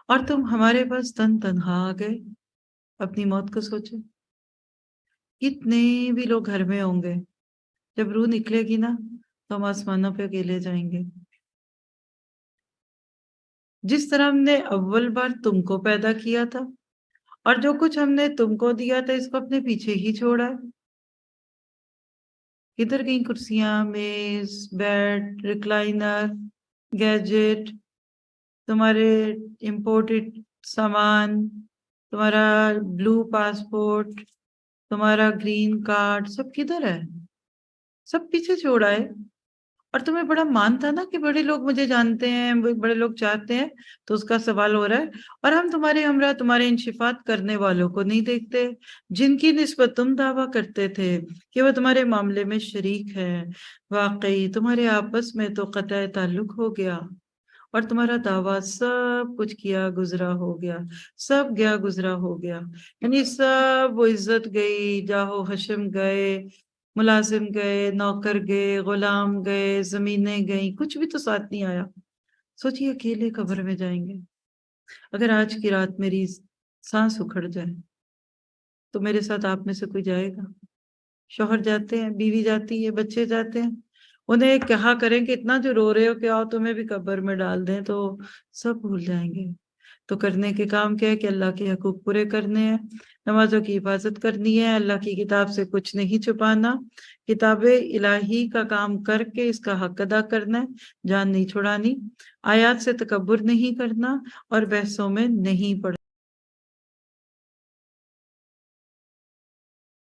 اور تم ہمارے پاس تن تنہا آ گئے. اپنی موت کو سوچو. کتنے بھی لوگ گھر میں ہوں گے، جب روح نکلے گی نا تو ہم آسمانوں پہ اکیلے جائیں گے. جس طرح ہم نے اول بار تم کو پیدا کیا تھا اور جو کچھ ہم نے تم کو دیا تھا اس کو اپنے پیچھے ہی چھوڑا ہے. ادھر گئی کرسیاں، میز، بیڈ، ریکلائنر، گیجٹ، تمہارے امپورٹڈ سامان، تمہارا بلو پاسپورٹ، تمہارا گرین کارڈ، سب کدھر ہے؟ سب پیچھے چھوڑا ہے. اور تمہیں بڑا مان تھا نا کہ بڑے لوگ مجھے جانتے ہیں، بڑے لوگ چاہتے ہیں، تو اس کا سوال ہو رہا ہے. اور ہم تمہارے ہمراہ تمہارے انشفات کرنے والوں کو نہیں دیکھتے، جن کی نسبت تم دعویٰ کرتے تھے کہ وہ تمہارے معاملے میں شریک ہے. واقعی تمہارے آپس میں تو قطع تعلق ہو گیا اور تمہارا دعویٰ سب کچھ کیا گزرا ہو گیا، سب گیا گزرا ہو گیا. یعنی سب وہ عزت گئی، جاہو حشم گئے، ملازم گئے، نوکر گئے، غلام گئے، زمینیں گئیں، کچھ بھی تو ساتھ نہیں آیا. سوچیے اکیلے قبر میں جائیں گے. اگر آج کی رات میری سانس اکھڑ جائے تو میرے ساتھ آپ میں سے کوئی جائے گا؟ شوہر جاتے ہیں، بیوی جاتی ہے، بچے جاتے ہیں. انہیں کہا کریں کہ اتنا جو رو رہے ہو کہ آؤ تمہیں بھی قبر میں ڈال دیں، تو سب بھول جائیں گے. تو کرنے کے کام کیا ہے کہ اللہ کے حقوق پورے کرنے ہیں، نمازوں کی حفاظت کرنی ہے، اللہ کی کتاب سے کچھ نہیں چھپانا، کتاب الہی کا کام کر کے اس کا حق ادا کرنا ہے، جان نہیں چھڑانی، آیات سے تکبر نہیں کرنا اور بحثوں میں نہیں پڑنا.